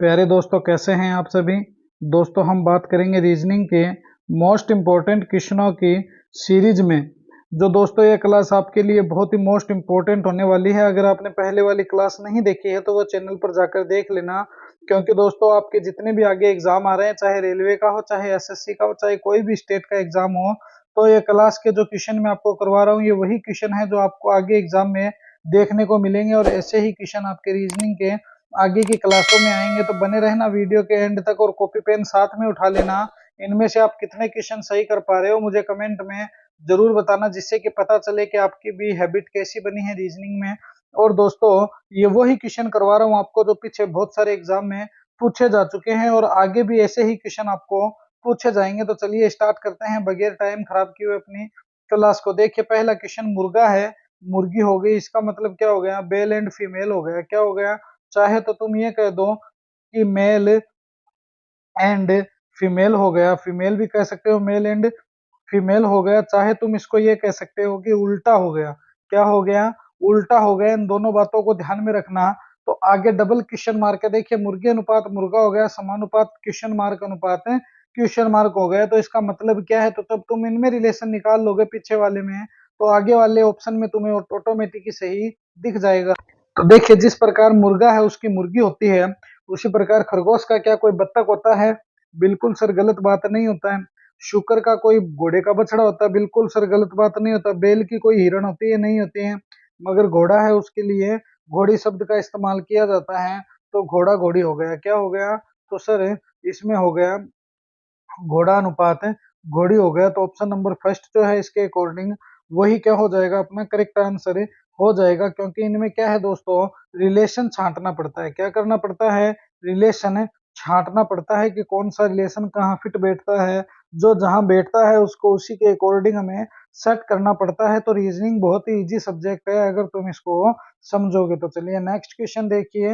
प्यारे दोस्तों, कैसे हैं आप सभी। दोस्तों, हम बात करेंगे रीजनिंग के मोस्ट इम्पोर्टेंट क्वेश्चनों की सीरीज में। जो दोस्तों ये क्लास आपके लिए बहुत ही मोस्ट इम्पोर्टेंट होने वाली है। अगर आपने पहले वाली क्लास नहीं देखी है तो वो चैनल पर जाकर देख लेना, क्योंकि दोस्तों आपके जितने भी आगे एग्जाम आ रहे हैं, चाहे रेलवे का हो, चाहे एसएससी का हो, चाहे कोई भी स्टेट का एग्जाम हो, तो ये क्लास के जो क्वेश्चन मैं आपको करवा रहा हूँ, ये वही क्वेश्चन है जो आपको आगे एग्जाम में देखने को मिलेंगे। और ऐसे ही क्वेश्चन आपके रीजनिंग के आगे की क्लासों में आएंगे, तो बने रहना वीडियो के एंड तक और कॉपी पेन साथ में उठा लेना। इनमें से आप कितने क्वेश्चन सही कर पा रहे हो मुझे कमेंट में जरूर बताना, जिससे कि पता चले कि आपकी भी हैबिट कैसी बनी है रीजनिंग में। और दोस्तों, ये वही क्वेश्चन करवा रहा हूँ आपको जो पीछे बहुत सारे एग्जाम में पूछे जा चुके हैं, और आगे भी ऐसे ही क्वेश्चन आपको पूछे जाएंगे। तो चलिए स्टार्ट करते हैं बगैर टाइम खराब किए हुए अपनी क्लास को। देखिए, पहला क्वेश्चन मुर्गा है, मुर्गी हो गई, इसका मतलब क्या हो गया, मेल एंड फीमेल हो गया। क्या हो गया, चाहे तो तुम ये कह दो कि मेल एंड फीमेल हो गया, फीमेल भी कह सकते हो, मेल एंड फीमेल हो गया। चाहे तुम इसको ये कह सकते हो कि उल्टा हो गया। क्या हो गया, उल्टा हो गया। इन दोनों बातों को ध्यान में रखना। तो आगे डबल क्वेश्चन मार्क है। देखिए, मुर्गी अनुपात मुर्गा हो गया, समानुपात क्वेश्चन मार्क अनुपात है क्वेश्चन मार्क हो गया। तो इसका मतलब क्या है, तो तब तुम इनमें रिलेशन निकाल लोगे पीछे वाले में, तो आगे वाले ऑप्शन में तुम्हें ऑटोमेटिक ही सही दिख जाएगा। तो देखिए, जिस प्रकार मुर्गा है उसकी मुर्गी होती है, उसी प्रकार खरगोश का क्या कोई बत्तख होता है? बिल्कुल सर, गलत बात नहीं होता है। शुकर का कोई घोड़े का बछड़ा होता है? बिल्कुल सर, गलत बात नहीं होता। बैल की कोई हिरण होती है? नहीं होती है। मगर घोड़ा है, उसके लिए घोड़ी शब्द का इस्तेमाल किया जाता है। तो घोड़ा घोड़ी हो गया। क्या हो गया, तो सर इसमें हो गया घोड़ा अनुपात है घोड़ी हो गया। तो ऑप्शन नंबर फर्स्ट जो है इसके अकॉर्डिंग वही क्या हो जाएगा, अपना करेक्ट आंसर हो जाएगा। क्योंकि इनमें क्या है दोस्तों, रिलेशन छांटना पड़ता है। क्या करना पड़ता है, रिलेशन छांटना पड़ता है कि कौन सा रिलेशन कहाँ फिट बैठता है। जो जहां बैठता है उसको उसी के अकॉर्डिंग हमें सेट करना पड़ता है। तो रीजनिंग बहुत ही इजी सब्जेक्ट है अगर तुम इसको समझोगे तो। चलिए नेक्स्ट क्वेश्चन देखिए।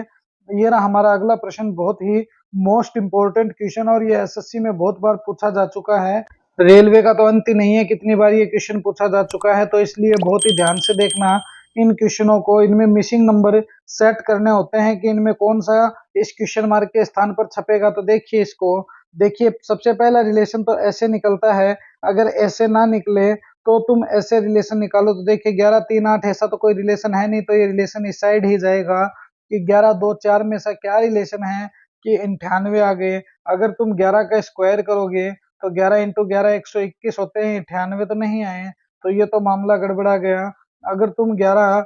ये रहा हमारा अगला प्रश्न, बहुत ही मोस्ट इंपोर्टेंट क्वेश्चन, और ये एसएससी में बहुत बार पूछा जा चुका है। रेलवे का तो अंत ही नहीं है, कितनी बार ये क्वेश्चन पूछा जा चुका है। तो इसलिए बहुत ही ध्यान से देखना इन क्वेश्चनों को। इनमें मिसिंग नंबर सेट करने होते हैं कि इनमें कौन सा इस क्वेश्चन मार्क के स्थान पर छपेगा। तो देखिए इसको, देखिए सबसे पहला रिलेशन तो ऐसे निकलता है। अगर ऐसे ना निकले तो तुम ऐसे रिलेशन निकालो। तो देखिए 11 3 8 ऐसा तो कोई रिलेशन है नहीं, तो ये रिलेशन इस साइड ही जाएगा कि 11 2 4 में से क्या रिलेशन है कि 98 आ गए। अगर तुम 11 का स्क्वायर करोगे तो 11 इंटू 11 121 होते हैं, 98 तो नहीं आए। तो ये तो मामला गड़बड़ा गया। अगर तुम 11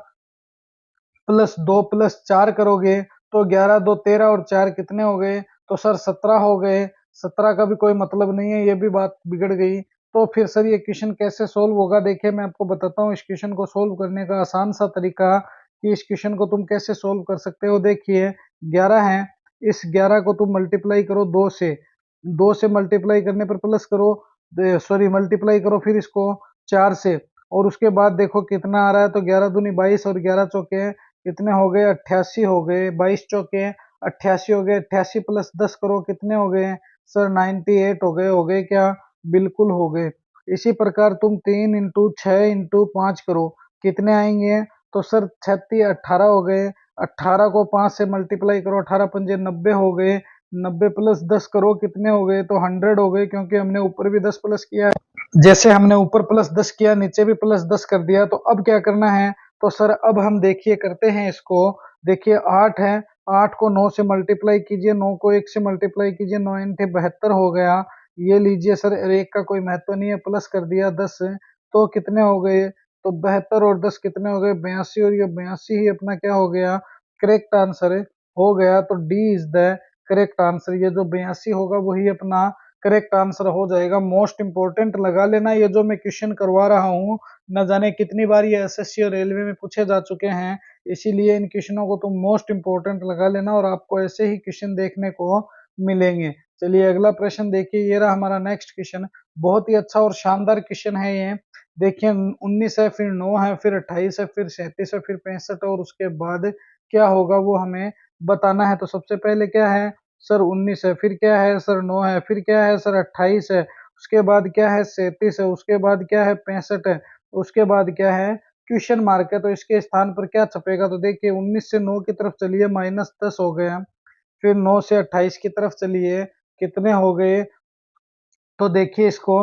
प्लस 2 प्लस 4 करोगे तो 11 2 13 और 4 कितने हो गए, तो सर 17 हो गए। 17 का भी कोई मतलब नहीं है, ये भी बात बिगड़ गई। तो फिर सर ये क्वेश्चन कैसे सोल्व होगा, देखिए मैं आपको बताता हूँ इस क्वेश्चन को सोल्व करने का आसान सा तरीका कि इस क्वेश्चन को तुम कैसे सोल्व कर सकते हो। देखिए 11 है, इस 11 को तुम मल्टीप्लाई करो 2 से, 2 से मल्टीप्लाई करने पर प्लस करो, सॉरी मल्टीप्लाई करो फिर इसको 4 से, और उसके बाद देखो कितना आ रहा है। तो 11 दूनी 22 और 11 चौके कितने हो गए, 88 हो गए। 22 चौके 88 हो गए। 88 प्लस 10 करो, कितने हो गए सर, 98 हो गए क्या, बिल्कुल हो गए। इसी प्रकार तुम 3 इंटू 6 इंटू 5 करो, कितने आएंगे, तो सर 36 18 हो गए। 18 को 5 से मल्टीप्लाई करो, 18 पंजे 90 हो गए। 90 प्लस 10 करो, कितने हो गए, तो 100 हो गए, क्योंकि हमने ऊपर भी 10 प्लस किया है। जैसे हमने ऊपर प्लस 10 किया, नीचे भी प्लस 10 कर दिया। तो अब क्या करना है, तो सर अब हम देखिए करते हैं इसको। देखिए 8 है, 8 को 9 से मल्टीप्लाई कीजिए, 9 को 1 से मल्टीप्लाई कीजिए, 9 इंठे 72 हो गया। ये लीजिए सर, 1 का कोई महत्व नहीं है, प्लस कर दिया 10 तो कितने हो गए, तो 72 और 10 कितने हो गए, 82, और ये 82 ही अपना क्या हो गया, करेक्ट आंसर हो गया। तो D is the correct answer. ये जो 82 होगा वही अपना करेक्ट आंसर हो जाएगा। मोस्ट इंपोर्टेंट लगा लेना, ये जो मैं क्वेश्चन करवा रहा हूँ न जाने कितनी बार ये एसएससी और रेलवे में पूछे जा चुके हैं, इसीलिए इन क्वेश्चनों को तुम मोस्ट इंपोर्टेंट लगा लेना, और आपको ऐसे ही क्वेश्चन देखने को मिलेंगे। चलिए अगला प्रश्न देखिए, ये रहा हमारा नेक्स्ट क्वेश्चन। बहुत ही अच्छा और शानदार क्वेश्चन है ये। देखिए 19 है, फिर 9 है, फिर 28 है, फिर 37 है, फिर 65, और उसके बाद क्या होगा वो हमें बताना है। तो सबसे पहले क्या है सर, 19 है, फिर क्या है सर, 9 है, फिर क्या है सर, 28 है, उसके बाद क्या है 37 है, उसके बाद क्या है 65 है, उसके बाद क्या है क्वेश्चन मार्क है। तो इसके स्थान पर क्या छपेगा, तो देखिए 19 से 9 की तरफ चलिए, -10 हो गया। फिर 9 से 28 की तरफ चलिए, कितने हो गए, तो देखिए इसको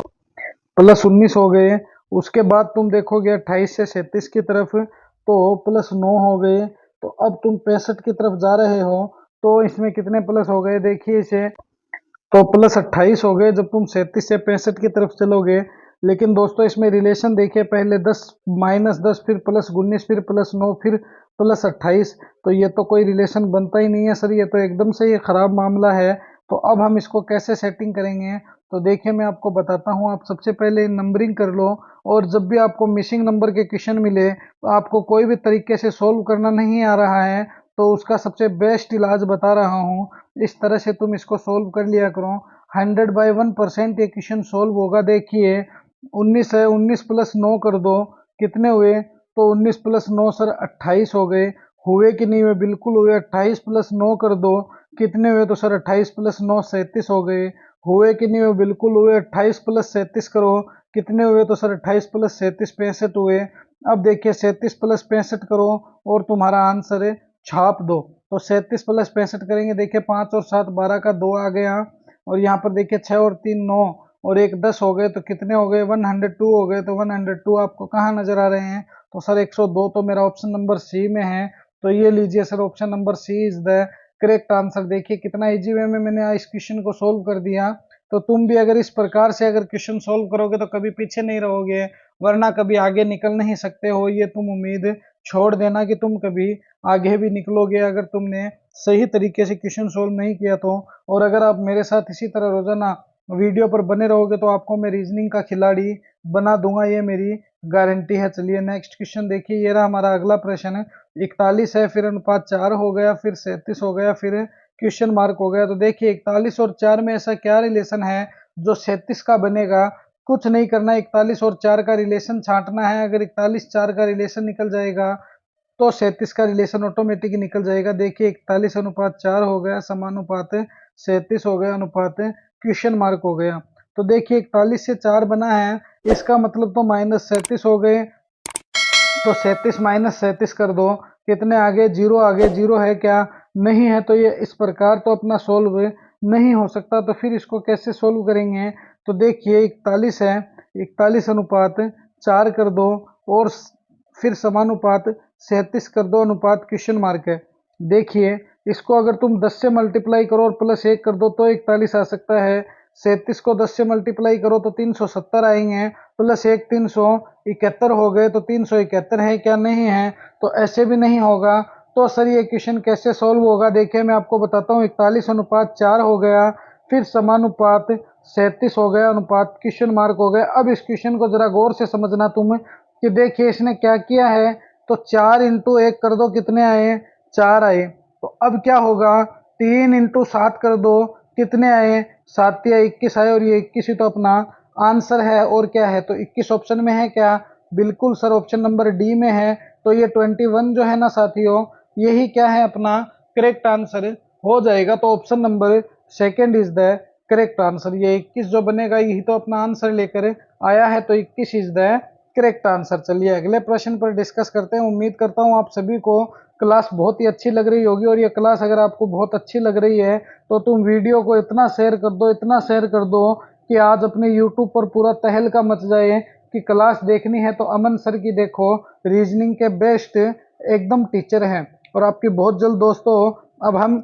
+19 हो गए। उसके बाद तुम देखोगे 28 से 37 की तरफ, तो +9 हो गए। तो अब तुम 65 की तरफ जा रहे हो, तो इसमें कितने प्लस हो गए देखिए इसे, तो +28 हो गए जब तुम 37 से 65 की तरफ चलोगे। लेकिन दोस्तों इसमें रिलेशन देखिए, पहले 10 -10 फिर +19 फिर +9 फिर +28, तो ये तो कोई रिलेशन बनता ही नहीं है सर, ये तो एकदम से ये खराब मामला है। तो अब हम इसको कैसे सेटिंग करेंगे, तो देखिए मैं आपको बताता हूँ। आप सबसे पहले नंबरिंग कर लो, और जब भी आपको मिसिंग नंबर के क्वेश्चन मिले, तो आपको कोई भी तरीके से सोल्व करना नहीं आ रहा है, तो उसका सबसे बेस्ट इलाज बता रहा हूँ। इस तरह से तुम इसको सोल्व कर लिया करो। 100/1% ये क्वेश्चन सोल्व होगा। देखिए 19 है, 19 + 9 कर दो, कितने हुए, तो 19 + 9 सर 28 हो गए। हुए कि नहीं हुए, बिल्कुल हुए। 28 + 9 कर दो, कितने हुए, तो सर 28 + 9 37 हो गए। हुए कि नहीं हुए, बिल्कुल हुए। 28 + 37 करो, कितने हुए, तो सर 28 + 37 65 हुए। अब देखिए 37 + 65 करो और तुम्हारा आंसर है, छाप दो। तो 37 + 65 करेंगे, देखिए 5 और 7 12 का 2 आ गया, और यहाँ पर देखिए 6 और 3 9 और 1 10 हो गए, तो कितने हो गए, 102 हो गए। तो 102 आपको कहाँ नजर आ रहे हैं, तो सर 102 तो मेरा ऑप्शन नंबर सी में है। तो ये लीजिए sir, option number C is the correct answer. देखिए कितना इजी वे में मैंने इस क्वेश्चन को सोल्व कर दिया। तो तुम भी अगर इस प्रकार से अगर क्वेश्चन सोल्व करोगे, तो कभी पीछे नहीं रहोगे, वरना कभी आगे निकल नहीं सकते हो। ये तुम उम्मीद छोड़ देना कि तुम कभी आगे भी निकलोगे, अगर तुमने सही तरीके से क्वेश्चन सोल्व नहीं किया तो। और अगर आप मेरे साथ इसी तरह रोजाना वीडियो पर बने रहोगे, तो आपको मैं रीजनिंग का खिलाड़ी बना दूंगा, ये मेरी गारंटी है। चलिए नेक्स्ट क्वेश्चन देखिए, ये रहा हमारा अगला प्रश्न। 41 है, फिर अनुपात 4 हो गया, फिर 37 हो गया, फिर क्वेश्चन मार्क हो गया। तो देखिए 41 और 4 में ऐसा क्या रिलेशन है जो 37 का बनेगा। कुछ नहीं करना, 41 और 4 का रिलेशन छांटना है। अगर 41 4 का रिलेशन निकल जाएगा, तो 37 का रिलेशन ऑटोमेटिक निकल जाएगा। देखिए 41 अनुपात 4 हो गया, समानुपात 37 हो गया, अनुपात क्वेश्चन मार्क हो गया। तो देखिए 41 से 4 बना है, इसका मतलब तो -37 हो गए। तो 37 - 37 कर दो, कितने आगे, 0 आगे, 0 है क्या, नहीं है। तो ये इस प्रकार तो अपना सोल्व नहीं हो सकता। तो फिर इसको कैसे सोल्व करेंगे, तो देखिए 41 है, 41 अनुपात 4 कर दो, और फिर समानुपात 37 कर दो, अनुपात क्वेश्चन मार्क है। देखिए इसको अगर तुम 10 से मल्टीप्लाई करो और +1 कर दो, तो 41 आ सकता है। 37 को 10 से मल्टीप्लाई करो तो 370 आएंगे, +1 371 हो गए, तो 371 है क्या, नहीं है। तो ऐसे भी नहीं होगा। तो सर ये क्वेश्चन कैसे सॉल्व होगा, देखिए मैं आपको बताता हूँ। 41 अनुपात 4 हो गया, फिर समानुपात 37 हो गया, अनुपात क्वेश्चन मार्क हो गया। अब इस क्वेश्चन को जरा गौर से समझना तुम, कि देखिए इसने क्या किया है, तो 4 × 1 कर दो, कितने आए, 4 आए। तो अब क्या होगा, 3 × 7 कर दो, कितने आए, 7 या 21 आए, और ये 21 ही तो अपना आंसर है। और क्या है, तो 21 ऑप्शन में है क्या, बिल्कुल सर ऑप्शन नंबर डी में है। तो ये 21 जो है ना साथियों, यही क्या है, अपना करेक्ट आंसर हो जाएगा। तो option number second is the correct answer. ये 21 जो बनेगा, यही तो अपना आंसर लेकर आया है। तो 21 इज द करेक्ट आंसर। चलिए अगले प्रश्न पर डिस्कस करते हैं। उम्मीद करता हूँ आप सभी को क्लास बहुत ही अच्छी लग रही होगी, और ये क्लास अगर आपको बहुत अच्छी लग रही है, तो तुम वीडियो को इतना शेयर कर दो, इतना शेयर कर दो, कि आज अपने यूट्यूब पर पूरा तहलका मच जाए कि क्लास देखनी है तो अमन सर की देखो, रीजनिंग के बेस्ट एकदम टीचर हैं। और आपकी बहुत जल्द दोस्तों अब हम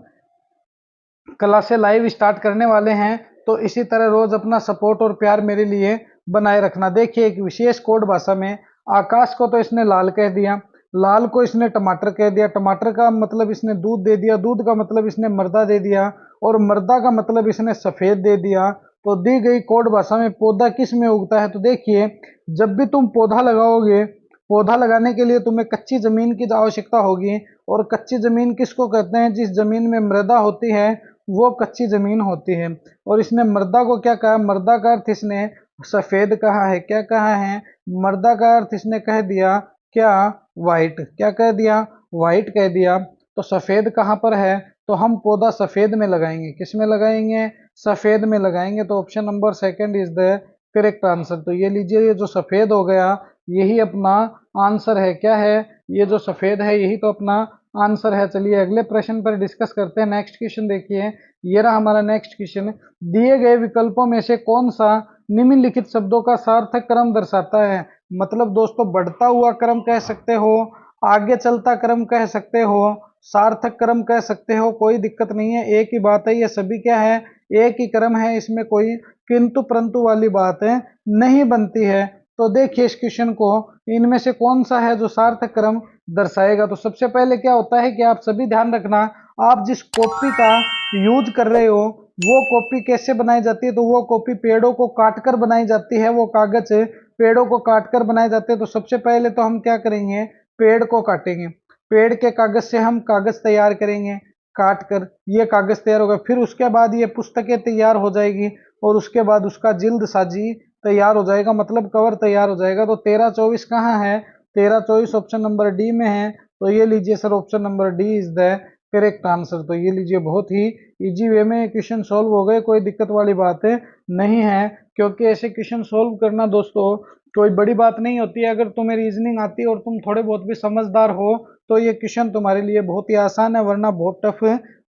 क्लासें लाइव स्टार्ट करने वाले हैं। तो इसी तरह रोज अपना सपोर्ट और प्यार मेरे लिए बनाए रखना। देखिए एक विशेष कोड भाषा में, आकाश को तो इसने लाल कह दिया, लाल को इसने टमाटर कह दिया, टमाटर का मतलब इसने दूध दे दिया, दूध का मतलब इसने मर्दा दे दिया, और मर्दा का मतलब इसने सफेद दे दिया। तो दी गई कोड भाषा में पौधा किस में उगता है, तो देखिए जब भी तुम पौधा लगाओगे, पौधा लगाने के लिए तुम्हें कच्ची जमीन की आवश्यकता होगी। और कच्ची जमीन किसको कहते हैं, जिस जमीन में मृदा होती है, वो कच्ची जमीन होती है। और इसने मर्दा को क्या कहा, मर्दा का अर्थ इसने सफेद कहा है। क्या कहा है, मर्दा का अर्थ इसने कह दिया क्या, वाइट। क्या कह दिया, वाइट कह दिया। तो सफेद कहाँ पर है, तो हम पौधा सफेद में लगाएंगे, किस में लगाएंगे, सफेद में लगाएंगे। तो option number second is the correct answer. तो ये लीजिए, ये जो सफेद हो गया, यही अपना आंसर है। क्या है, ये जो सफेद है, यही तो अपना आंसर है। चलिए अगले प्रश्न पर डिस्कस करते हैं। नेक्स्ट क्वेश्चन देखिए, ये रहा हमारा नेक्स्ट क्वेश्चन। दिए गए विकल्पों में से कौन सा निम्नलिखित शब्दों का सार्थक क्रम दर्शाता है? मतलब दोस्तों बढ़ता हुआ क्रम कह सकते हो, आगे चलता क्रम कह सकते हो, सार्थक क्रम कह सकते हो, कोई दिक्कत नहीं है, एक ही बात है। ये सभी क्या है, एक ही क्रम है, इसमें कोई किंतु परंतु वाली बात है नहीं बनती है। तो देखिए इस क्वेश्चन को, इनमें से कौन सा है जो सार्थक क्रम दर्शाएगा? तो सबसे पहले क्या होता है कि आप सभी ध्यान रखना, आप जिस कॉपी का यूज कर रहे हो वो कॉपी कैसे बनाई जाती है? तो वो कॉपी पेड़ों को काटकर बनाई जाती है, वो कागज पेड़ों को काटकर बनाए जाते हैं। तो सबसे पहले तो हम क्या करेंगे, पेड़ को काटेंगे, पेड़ के कागज से हम कागज तैयार करेंगे, काट कर ये कागज तैयार होगा। फिर उसके बाद ये पुस्तकें तैयार हो जाएगी और उसके बाद उसका जिल्द साजी तैयार हो जाएगा, मतलब कवर तैयार हो जाएगा। तो 13-24 कहाँ है? 13-24 ऑप्शन नंबर डी में है। तो ये लीजिए sir, option number D is the correct answer. तो ये लीजिए, बहुत ही इजी वे में क्वेश्चन सॉल्व हो गए, कोई दिक्कत वाली बात नहीं है। क्योंकि ऐसे क्वेश्चन सॉल्व करना दोस्तों कोई बड़ी बात नहीं होती है। अगर तुम्हें रीजनिंग आती है और तुम थोड़े बहुत भी समझदार हो तो ये क्वेश्चन तुम्हारे लिए बहुत ही आसान है, वरना बहुत टफ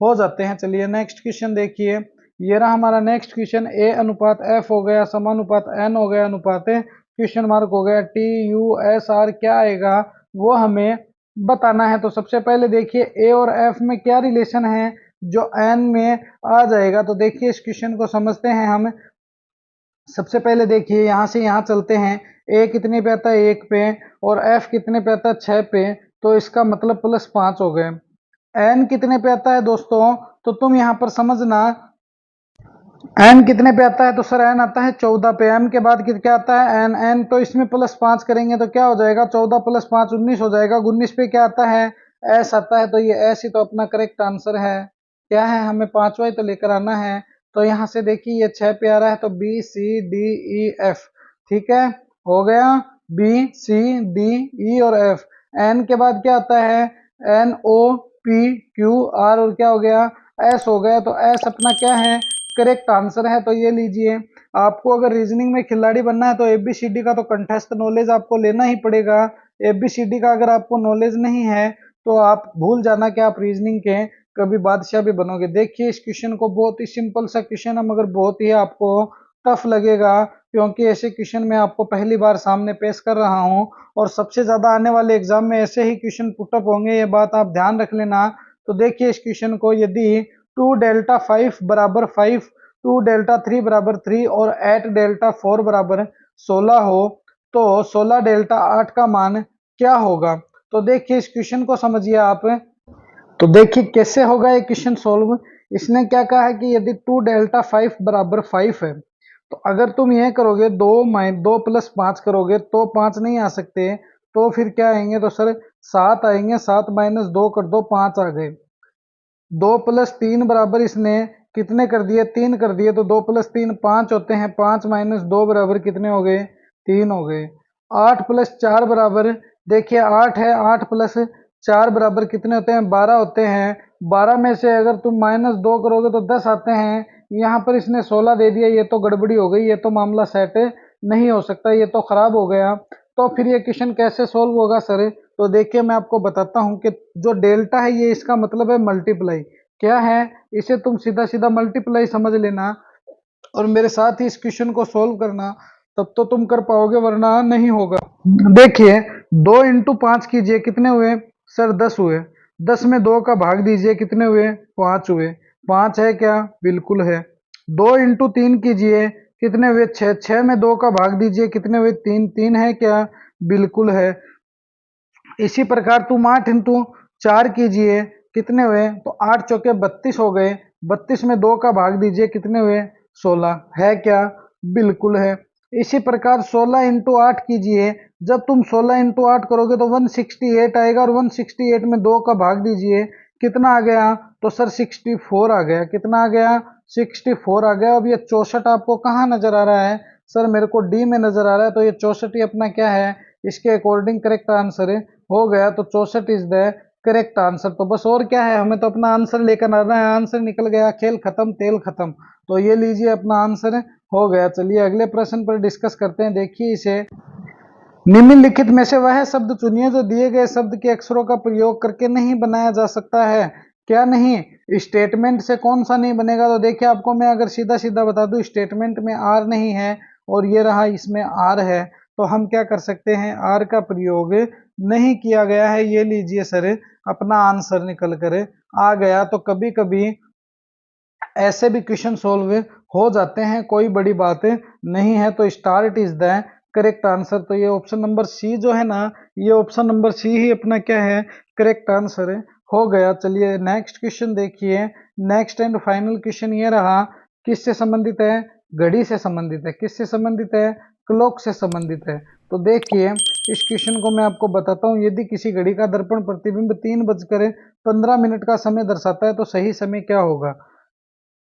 हो जाते हैं। चलिए नेक्स्ट क्वेश्चन देखिए, ये रहा हमारा नेक्स्ट क्वेश्चन। ए अनुपात एफ हो गया, समानुपात एन हो गया, अनुपात क्वेश्चन मार्क हो गया टी यू एस आर, क्या आएगा वो हमें बताना है। तो सबसे पहले देखिए ए और एफ में क्या रिलेशन है जो एन में आ जाएगा। तो देखिए इस क्वेश्चन को समझते हैं हम। सबसे पहले देखिए यहाँ से यहाँ चलते हैं, ए कितने पे आता है 1 पे, और एफ कितने पे आता है 6 पे, तो इसका मतलब +5 हो गए। एन कितने पे आता है दोस्तों? तो तुम यहाँ पर समझना, एन कितने पे आता है? तो सर एन आता है 14 पे। एम के बाद क्या आता है? एन। एन तो इसमें +5 करेंगे तो क्या हो जाएगा? 14 + 5 19 हो जाएगा। 19 पे क्या आता है? एस आता है। तो ये एस ही तो अपना करेक्ट आंसर है। क्या है, हमें पांचवा ही तो लेकर आना है। तो यहाँ से देखिए ये 6 पे आ रहा है, तो B C D E F, ठीक है, हो गया बी सी डी ई और एफ। एन के बाद क्या आता है? N O P Q R, और क्या हो गया? एस हो गया। तो एस अपना क्या है? करेक्ट आंसर है। तो ये लीजिए, आपको अगर रीजनिंग में खिलाड़ी बनना है तो एबीसीडी का तो कंटेस्ट नॉलेज आपको लेना ही पड़ेगा। एबीसीडी का अगर आपको नॉलेज नहीं है तो आप भूल जाना कि आप रीजनिंग के कभी बादशाह भी बनोगे। देखिए इस क्वेश्चन को, बहुत ही सिंपल सा क्वेश्चन है मगर बहुत ही आपको टफ लगेगा, क्योंकि ऐसे क्वेश्चन मैं आपको पहली बार सामने पेश कर रहा हूं और सबसे ज्यादा आने वाले एग्जाम में ऐसे ही क्वेश्चन पुटअप होंगे, ये बात आप ध्यान रख लेना। तो देखिए इस क्वेश्चन को, यदि 2Δ5 = 5, 2Δ3 = 3 और 8Δ4 = 16 हो तो 16Δ8 का मान क्या होगा? तो देखिए इस क्वेश्चन को समझिए आप। तो देखिए कैसे होगा ये क्वेश्चन सॉल्व। इसने क्या कहा है कि यदि 2Δ5 = 5 है, तो अगर तुम ये करोगे 2 + 5 करोगे तो 5 नहीं आ सकते, तो फिर क्या आएंगे? तो सर 7 आएंगे। 7 - 2 कर दो, 5 आ गए। 2 + 3 बराबर इसने कितने कर दिए? 3 कर दिए। तो 2 + 3 5 होते हैं, 5 - 2 बराबर कितने हो गए? 3 हो गए। 8 + 4 बराबर, देखिए 8 है, 8 + 4 बराबर कितने होते हैं? 12 होते हैं। 12 में से अगर तुम -2 करोगे तो 10 आते हैं। यहाँ पर इसने 16 दे दिया, ये तो गड़बड़ी हो गई, ये तो मामला सेट नहीं हो सकता, ये तो खराब हो गया। तो फिर ये क्वेश्चन कैसे सोल्व होगा सर? तो देखिए मैं आपको बताता हूं कि जो डेल्टा है ये इसका मतलब है मल्टीप्लाई। क्या है? इसे तुम सीधा सीधा मल्टीप्लाई समझ लेना और मेरे साथ ही इस क्वेश्चन को सोल्व करना, तब तो तुम कर पाओगे, वरना नहीं होगा। देखिए 2 × 5 कीजिए, कितने हुए सर? 10 हुए। 10 में 2 का भाग दीजिए, कितने हुए? 5 हुए। 5 है क्या? बिल्कुल है। 2 × 3 कीजिए, कितने हुए? 6। 6 में 2 का भाग दीजिए, कितने हुए? 3। 3 है क्या? बिल्कुल है। इसी प्रकार तुम 8 × 4 कीजिए, कितने हुए? तो 8 चौके 32 हो गए। 32 में 2 का भाग दीजिए, कितने हुए? 16 है क्या? बिल्कुल है। इसी प्रकार 16 × 8 कीजिए, जब तुम 16 × 8 करोगे तो 168 आएगा, और 168 में 2 का भाग दीजिए, कितना आ गया? तो सर 64 आ गया। कितना आ गया? 64 आ गया। अब ये 64 आपको कहाँ नजर आ रहा है? सर मेरे को डी में नजर आ रहा है। तो ये 64 ही अपना क्या है? इसके अकॉर्डिंग करेक्ट आंसर हो गया। तो 64 इज द करेक्ट आंसर। तो बस और क्या है, हमें तो अपना आंसर लेकर आना है। आंसर निकल गया, खेल खत्म, तेल खत्म। तो ये लीजिए अपना आंसर हो गया। चलिए अगले प्रश्न पर डिस्कस करते हैं। देखिए इसे, निम्नलिखित में से वह शब्द चुनिए जो दिए गए शब्द के अक्षरों का प्रयोग करके नहीं बनाया जा सकता है। क्या नहीं? स्टेटमेंट से कौन सा नहीं बनेगा? तो देखिए आपको मैं अगर सीधा सीधा बता दूं, स्टेटमेंट में आर नहीं है और ये रहा इसमें आर है, तो हम क्या कर सकते हैं, आर का प्रयोग नहीं किया गया है। ये लीजिए सर, अपना आंसर निकल कर आ गया। तो कभी कभी ऐसे भी क्वेश्चन सोल्व हो जाते हैं, कोई बड़ी बात नहीं है। तो start is the correct answer. तो ये ऑप्शन नंबर सी जो है ना, ये ऑप्शन नंबर सी ही अपना क्या है, करेक्ट आंसर हो गया। चलिए नेक्स्ट क्वेश्चन देखिए। नेक्स्ट एंड फाइनल क्वेश्चन ये रहा, किससे संबंधित है? घड़ी से संबंधित है। किससे संबंधित है? क्लॉक से संबंधित है। तो देखिए इस क्वेश्चन को मैं आपको बताता हूँ। यदि किसी घड़ी का दर्पण प्रतिबिंब 3:15 का समय दर्शाता है तो सही समय क्या होगा?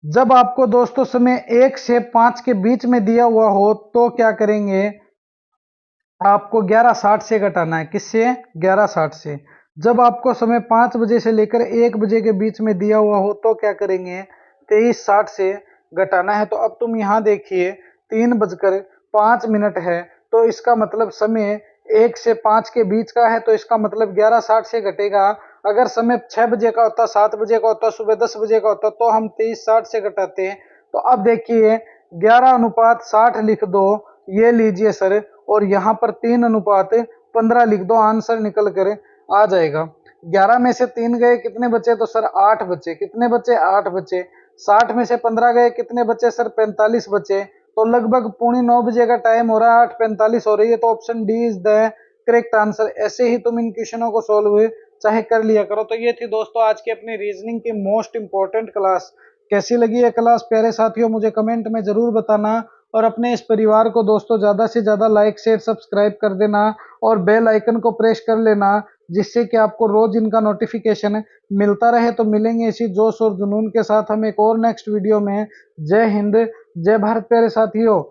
जब आपको दोस्तों समय 1 से 5 के बीच में दिया हुआ हो तो क्या करेंगे, आपको 11:60 से घटाना है। किससे? 11:60 से। जब आपको समय 5 बजे से लेकर 1 बजे के बीच में दिया हुआ हो तो क्या करेंगे, 23:60 से घटाना है। तो अब तुम यहाँ देखिए 3:05 है, तो इसका मतलब समय 1 से 5 के बीच का है, तो इसका मतलब 11:60 से घटेगा। अगर समय 6 बजे का होता, 7 बजे का होता, सुबह 10 बजे का होता, तो हम 23:60 से घटाते हैं। तो अब देखिए 11:60 लिख दो, ये लीजिए सर, और यहाँ पर 3:15 लिख दो, आंसर निकल कर आ जाएगा। 11 में से 3 गए, कितने बचे? तो सर 8 बचे। कितने बचे? 8 बचे। 60 में से 15 गए, कितने बचे सर? 45 बचे। तो लगभग 8:45 बजे का टाइम हो रहा है, 8:45 हो रही है। तो option D is the correct answer. ऐसे ही तुम इन क्वेश्चनों को सोल्व चाहे कर लिया करो। तो ये थी दोस्तों आज की अपनी रीजनिंग की मोस्ट इंपॉर्टेंट क्लास। कैसी लगी ये क्लास प्यारे साथियों, मुझे कमेंट में जरूर बताना। और अपने इस परिवार को दोस्तों ज्यादा से ज्यादा लाइक शेयर सब्सक्राइब कर देना और बेल आइकन को प्रेस कर लेना, जिससे कि आपको रोज इनका नोटिफिकेशन मिलता रहे। तो मिलेंगे इसी जोश और जुनून के साथ हम एक और नेक्स्ट वीडियो में। जय हिंद, जय भारत प्यारे साथियों।